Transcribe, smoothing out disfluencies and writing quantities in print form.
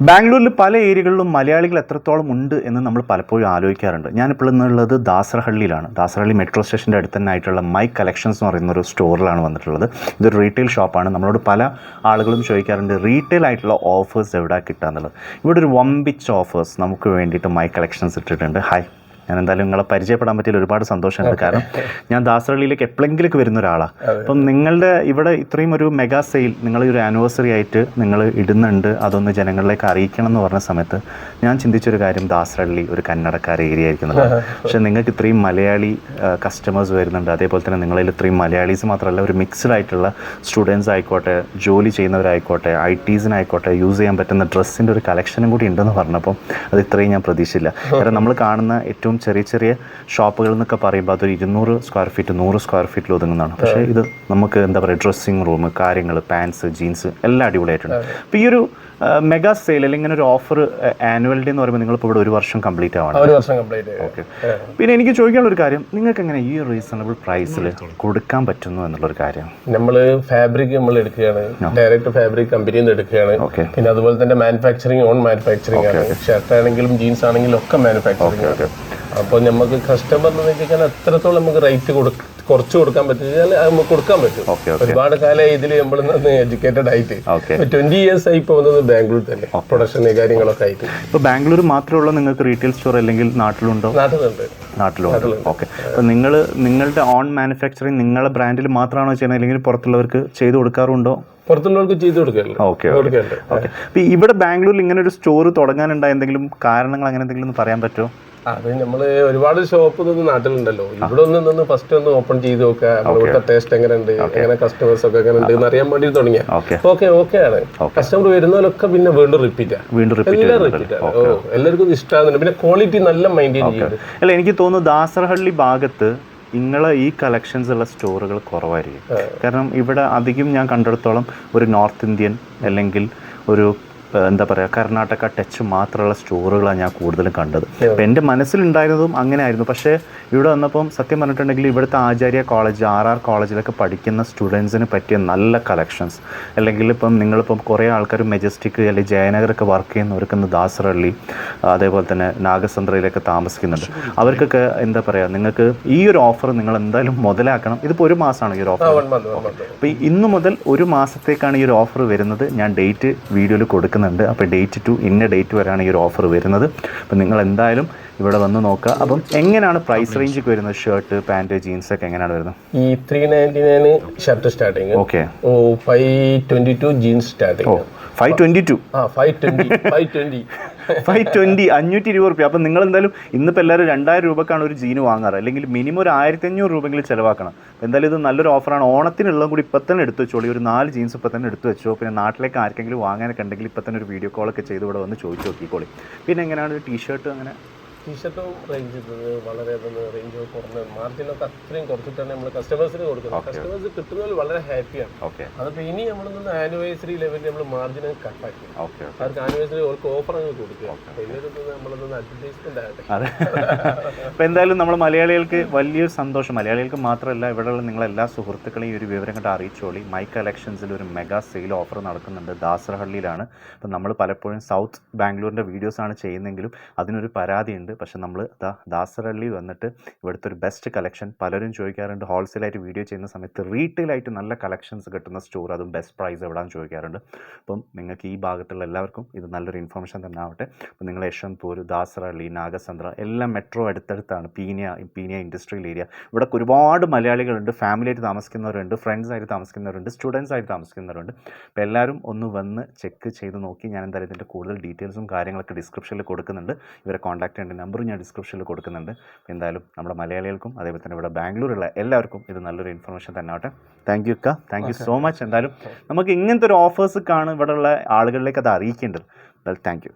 ബാംഗ്ലൂരിൽ പല ഏരിയകളിലും മലയാളികൾ എത്രത്തോളം ഉണ്ട് എന്ന് നമ്മൾ പലപ്പോഴും ആലോചിക്കാറുണ്ട്. ഞാനിപ്പോൾ ഇന്നുള്ളത് ദാസർഹള്ളിയിലാണ്. ദാസർഹള്ളി മെട്രോ സ്റ്റേഷൻ്റെ അടുത്ത് തന്നെ ആയിട്ടുള്ള മൈ കളക്ഷൻസ് എന്ന് പറയുന്ന ഒരു സ്റ്റോറിലാണ് വന്നിട്ടുള്ളത്. ഇതൊരു റീറ്റെയിൽ ഷോപ്പാണ്. നമ്മളോട് പല ആളുകളും ചോദിക്കാറുണ്ട് റീറ്റെയിൽ ആയിട്ടുള്ള ഓഫേഴ്സ് എവിടെ കിട്ടുക എന്നുള്ളത്. ഇവിടെ ഒരു വമ്പിച്ച ഓഫേഴ്സ് നമുക്ക് വേണ്ടിയിട്ട് മൈ കളക്ഷൻസ് ഇട്ടിട്ടുണ്ട്. ഹായ്, ഞാൻ എന്തായാലും നിങ്ങളെ പരിചയപ്പെടാൻ പറ്റിയ ഒരുപാട് സന്തോഷമുണ്ട്. കാരണം ഞാൻ ദാസർഹള്ളിയിലേക്ക് എപ്പോഴെങ്കിലും വരുന്ന ഒരാളാണ്. അപ്പം നിങ്ങളുടെ ഇവിടെ ഇത്രയും ഒരു മെഗാ സെയിൽ നിങ്ങളൊരു ആനിവേഴ്സറി ആയിട്ട് നിങ്ങൾ ഇടുന്നുണ്ട്, അതൊന്ന് ജനങ്ങളിലേക്ക് അറിയിക്കണം എന്ന് പറഞ്ഞ സമയത്ത് ഞാൻ ചിന്തിച്ചൊരു കാര്യം, ദാസർഹള്ളി ഒരു കന്നടക്കാർ ഏരിയ ആയിരിക്കുന്നത്. പക്ഷേ നിങ്ങൾക്ക് ഇത്രയും മലയാളി കസ്റ്റമേഴ്സ് വരുന്നുണ്ട്. അതേപോലെ തന്നെ നിങ്ങളിൽ ഇത്രയും മലയാളീസ് മാത്രമല്ല, ഒരു മിക്സ്ഡ് ആയിട്ടുള്ള സ്റ്റുഡൻസ് ആയിക്കോട്ടെ, ജോലി ചെയ്യുന്നവരായിക്കോട്ടെ, IT-സിനായിക്കോട്ടെ, യൂസ് ചെയ്യാൻ പറ്റുന്ന ഡ്രസ്സിൻ്റെ ഒരു കളക്ഷനും കൂടി ഉണ്ടെന്ന് പറഞ്ഞപ്പോൾ അത് ഇത്രയും ഞാൻ പ്രതീക്ഷിച്ചില്ല. കാരണം നമ്മൾ കാണുന്ന ഏറ്റവും ചെറിയ ചെറിയ ഷോപ്പുകൾ എന്നൊക്കെ പറയുമ്പോൾ അതൊരു 200 സ്ക്വയർ ഫീറ്റ് 100 സ്ക്വയർ ഫീറ്റിൽ ഒതുങ്ങുന്നതാണ്. പക്ഷേ ഇത് നമുക്ക് എന്താ പറയുക, ഡ്രസ്സിങ് റൂം കാര്യങ്ങൾ, പാൻസ്, ജീൻസ് എല്ലാം അടിപൊളിയായിട്ടുണ്ട്. അപ്പോൾ ഈ ഒരു മെഗാ സെയിൽ അല്ലെങ്കിൽ ഇങ്ങനെ ഒരു ഓഫർ ആനുവൽ ഡേ എന്ന് പറയുമ്പോൾ നിങ്ങളിപ്പോൾ ഇവിടെ ഒരു വർഷം കംപ്ലീറ്റ് ആവണം. ഓക്കെ. പിന്നെ എനിക്ക് ചോദിക്കാനുള്ള ഒരു കാര്യം, നിങ്ങൾക്ക് എങ്ങനെ ഈ റീസണബിൾ പ്രൈസിൽ കൊടുക്കാൻ പറ്റുന്നു എന്നുള്ളൊരു കാര്യം? നമ്മൾ ഫാബ്രിക് നമ്മൾ എടുക്കുകയാണ്, ഡയറക്റ്റ് ഫാബ്രിക് കമ്പനിയിൽ നിന്ന് എടുക്കുകയാണ്. പിന്നെ അതുപോലെ തന്നെ മാനുഫാക്ചറിങ്, ഓൺ മാനുഫാക്ചറിങ് ആണ്. ഷർട്ട് ആണെങ്കിലും ജീൻസ് ആണെങ്കിലും ഒക്കെ മാനുഫാക്ചറിങ് ആണ്. അപ്പോൾ നമുക്ക് കസ്റ്റമറിന് വെച്ചാൽ എത്രത്തോളം നമുക്ക് റേറ്റ് കുറച്ച് കൊടുക്കാൻ പറ്റും നമുക്ക് കൊടുക്കാൻ പറ്റും. ഒരുപാട് കാലമായി ഇതിൽ നമ്മൾ എഡ്യൂക്കേറ്റഡ് ആയിട്ട് 20 years ആയി പോകുന്നത് ബാംഗ്ലൂർ തന്നെ പ്രൊഡക്ഷൻ കാര്യങ്ങളൊക്കെ ആയിട്ട്. ഇപ്പോൾ ബാംഗ്ലൂർ മാത്രമുള്ള നിങ്ങൾക്ക് റീറ്റെയിൽ സ്റ്റോർ അല്ലെങ്കിൽ നാട്ടിലുണ്ടോ? നാട്ടിലുണ്ട്. ഓക്കെ. അപ്പോൾ നിങ്ങളുടെ ഓൺ മാനുഫാക്ചറിങ് നിങ്ങളുടെ ബ്രാൻഡിൽ മാത്രമാണോ ചെയ്യുന്നത്, അല്ലെങ്കിൽ പുറത്തുള്ളവർക്ക് ചെയ്ത് കൊടുക്കാറുണ്ടോ? പുറത്തുള്ളവർക്ക് ചെയ്ത് കൊടുക്കാറുണ്ട്. ഓക്കെ. അപ്പോൾ ഇവിടെ ബാംഗ്ലൂരിൽ ഇങ്ങനെ ഒരു സ്റ്റോർ തുടങ്ങാനുണ്ടായ എന്തെങ്കിലും കാരണങ്ങൾ അങ്ങനെ എന്തെങ്കിലും ഒന്ന് പറയാൻ പറ്റുമോ? അത് നമ്മള് ഒരുപാട് ഷോപ്പ് നാട്ടിലുണ്ടല്ലോ, ഇവിടെ ഒന്ന് ഫസ്റ്റ് ഒന്ന് ഓപ്പൺ ചെയ്ത് നോക്കുക, നമ്മളിവിടുത്തെ ടേസ്റ്റ് എങ്ങനെയുണ്ട്, എങ്ങനെ കസ്റ്റമേഴ്സ് ഒക്കെ എങ്ങനെ ഉണ്ട് എന്ന് അറിയാൻ വേണ്ടി തുടങ്ങിയ ഓക്കെ ആണ്. കസ്റ്റമർ വരുന്നവരൊക്കെ പിന്നെ വീണ്ടും റിപ്പീറ്റ് എല്ലാവർക്കും ഇഷ്ടമാകുന്നുണ്ട്. പിന്നെ ക്വാളിറ്റി നല്ല മെയിൻറ്റെയിൻ ചെയ്യുന്നത്. അല്ല, എനിക്ക് തോന്നുന്നു ദാസർഹള്ളി ഭാഗത്ത് നിങ്ങളെ ഈ കളക്ഷൻസ് ഉള്ള സ്റ്റോറുകൾ കുറവായിരിക്കും. കാരണം ഇവിടെ അധികം ഞാൻ കണ്ടിടത്തോളം ഒരു നോർത്ത് ഇന്ത്യൻ അല്ലെങ്കിൽ ഒരു എന്താ പറയുക കർണാടക ടച്ച് മാത്രമുള്ള സ്റ്റോറുകളാണ് ഞാൻ കൂടുതലും കണ്ടത്. അപ്പം എൻ്റെ മനസ്സിലുണ്ടായിരുന്നതും അങ്ങനെ ആയിരുന്നു. പക്ഷേ ഇവിടെ വന്നപ്പം സത്യം പറഞ്ഞിട്ടുണ്ടെങ്കിൽ ഇവിടുത്തെ ആചാര്യ കോളേജ്, RR കോളേജിലൊക്കെ പഠിക്കുന്ന സ്റ്റുഡൻസിന് പറ്റിയ നല്ല കളക്ഷൻസ്, അല്ലെങ്കിൽ ഇപ്പം നിങ്ങളിപ്പം കുറേ ആൾക്കാർ മെജസ്റ്റിക് അല്ലെങ്കിൽ ജയനഗറൊക്കെ വർക്ക് ചെയ്യുന്നവർക്ക് ദാസർഹള്ളി അതേപോലെ തന്നെ നാഗസന്ദ്രയിലൊക്കെ താമസിക്കുന്നുണ്ട്. അവർക്കൊക്കെ എന്താ പറയുക, നിങ്ങൾക്ക് ഈ ഒരു ഓഫർ നിങ്ങൾ എന്തായാലും മുതലാക്കണം. ഇതിപ്പോൾ ഒരു മാസമാണ് ഈ ഒരു ഓഫർ. അപ്പോൾ ഇന്ന് മുതൽ ഒരു മാസത്തേക്കാണ് ഈ ഒരു ഓഫർ വരുന്നത്. ഞാൻ ഡേറ്റ് വീഡിയോയിൽ കൊടുക്കുന്നുണ്ട്. അപ്പോൾ ഡേറ്റ് ടു ഇന്ന ഡേറ്റ് വരെയാണ് ഈ ഒരു ഓഫർ വരുന്നത്. അപ്പം നിങ്ങൾ എന്തായാലും ഇവിടെ വന്ന് നോക്കുക. അപ്പം എങ്ങനെയാണ് പ്രൈസ് റേഞ്ച് വരുന്നത്? ഷർട്ട്, പാൻറ്, ജീൻസ് ഒക്കെ എങ്ങനെയാണ് വരുന്നത്? ഈ 399 shirt starting. Okay. 522 jeans starting. 522 520 520 അപ്പം നിങ്ങൾ എന്തായാലും ഇന്നിപ്പോൾ എല്ലാവരും 2000 രൂപക്കാണ് ഒരു ജീന് വാങ്ങാറ്, അല്ലെങ്കിൽ മിനിമം ഒരു 1500 രൂപയെങ്കിലും ചിലവാക്കണം. എന്തായാലും ഇത് നല്ലൊരു ഓഫറാണ്. ഓണത്തിനുള്ളതും കൂടി ഇപ്പം തന്നെ എടുത്ത് വെച്ചോളൂ. ഒരു 4 ജീൻസ് ഇപ്പം തന്നെ എടുത്ത് വെച്ചോ. പിന്നെ നാട്ടിലേക്ക് ആർക്കെങ്കിലും വാങ്ങാനൊക്കെ ഉണ്ടെങ്കിൽ ഇപ്പം തന്നെ ഒരു വീഡിയോ കോളൊക്കെ ചെയ്ത് ഇവിടെ വന്ന് ചോദിച്ചു നോക്കിക്കോളി. പിന്നെ എങ്ങനെയാണ് ടീഷർട്ട്? അങ്ങനെ ടീഷർട്ടും റേഞ്ച് വളരെ റേഞ്ച് കുറഞ്ഞ മാർജിനൊക്കെ അത്രയും കുറച്ചിട്ടാണ് നമ്മൾ കസ്റ്റമേഴ്സിന് കൊടുക്കുന്നത്. കസ്റ്റമേഴ്സ് കിട്ടുന്നതിൽ വളരെ ഹാപ്പിയാണ്. അതിപ്പോൾ ഇനി നമ്മളൊന്ന് ആനിവേഴ്സറി ലെവലിൽ നമ്മൾ മാർജിൻ കട്ടാക്കി അവർക്ക് ആനിവേഴ്സറി അവർക്ക് ഓഫർ അങ്ങ് കൊടുക്കുക. നമ്മളൊന്ന് അഡ്വർടൈസ്മെന്റ് ആകട്ടെ. അതെ. അപ്പോൾ എന്തായാലും നമ്മൾ മലയാളികൾക്ക് വലിയൊരു സന്തോഷം. മലയാളികൾക്ക് മാത്രമല്ല, ഇവിടെയുള്ള നിങ്ങളെല്ലാ സുഹൃത്തുക്കളെയും ഈ ഒരു വിവരം കണ്ട് അറിയിച്ചോളി. മൈ കളക്ഷൻസിൽ ഒരു മെഗാ സെയിൽ ഓഫർ നടക്കുന്നുണ്ട്. ദാസർഹള്ളിയിലാണ്. അപ്പം നമ്മൾ പലപ്പോഴും സൗത്ത് ബാംഗ്ലൂരിൻ്റെ വീഡിയോസാണ് ചെയ്യുന്നതെങ്കിലും അതിനൊരു പരാതിയുണ്ട്. പക്ഷെ നമ്മൾ ദാസർഹള്ളി വന്നിട്ട് ഇവിടുത്തെ ഒരു ബെസ്റ്റ് കളക്ഷൻ, പലരും ചോദിക്കാറുണ്ട് ഹോൾസെയിലായിട്ട് വീഡിയോ ചെയ്യുന്ന സമയത്ത് റീറ്റെയിലായിട്ട് നല്ല കളക്ഷൻസ് കിട്ടുന്ന സ്റ്റോർ, അതും ബെസ്റ്റ് പ്രൈസ് എവിടെയാണെന്ന് ചോദിക്കാറുണ്ട്. അപ്പം നിങ്ങൾക്ക് ഈ ഭാഗത്തുള്ള എല്ലാവർക്കും ഇത് നല്ലൊരു ഇൻഫർമേഷൻ തന്നെ ആവട്ടെ. അപ്പം നിങ്ങൾ യശ്വന്ത്പൂർ, ദാസർഹള്ളി, നാഗസന്ദ്ര എല്ലാം മെട്രോ അടുത്തടുത്താണ്. Peenya industrial area. ഇവിടെ ഒരുപാട് മലയാളികളുണ്ട്. ഫാമിലിയായിട്ട് താമസിക്കുന്നവരുണ്ട്, ഫ്രണ്ട്സായിട്ട് താമസിക്കുന്നവരുണ്ട്, സ്റ്റുഡൻസ് ആയിട്ട് താമസിക്കുന്നവരുണ്ട്. അപ്പോൾ എല്ലാവരും ഒന്ന് വന്ന് ചെക്ക് ചെയ്ത് നോക്കി. ഞാൻ എന്തായാലും ഇതിൻ്റെ കൂടുതൽ ഡീറ്റെയിൽസും കാര്യങ്ങളൊക്കെ ഡിസ്ക്രിപ്ഷനിൽ കൊടുക്കുന്നുണ്ട്. ഇവരെ കോൺടാക്ട് ചെയ്യേണ്ട നമ്പർ ഞാൻ ഡിസ്ക്രിപ്ഷനിൽ കൊടുക്കുന്നുണ്ട്. എന്തായാലും നമ്മുടെ മലയാളികൾക്കും അതേപോലെ തന്നെ ഇവിടെ ബാംഗ്ലൂരുള്ള എല്ലാവർക്കും ഇത് നല്ലൊരു ഇൻഫർമേഷൻ തന്നെ ആവട്ടെ. താങ്ക് യു അക്ക, താങ്ക് യു സോ മച്ച്. എന്തായാലും നമുക്ക് ഇങ്ങനത്തെ ഒരു ഓഫേഴ്സ് കാണും ഇവിടെയുള്ള ആളുകളിലേക്ക് അത് അറിയിക്കേണ്ടത്. Thank you.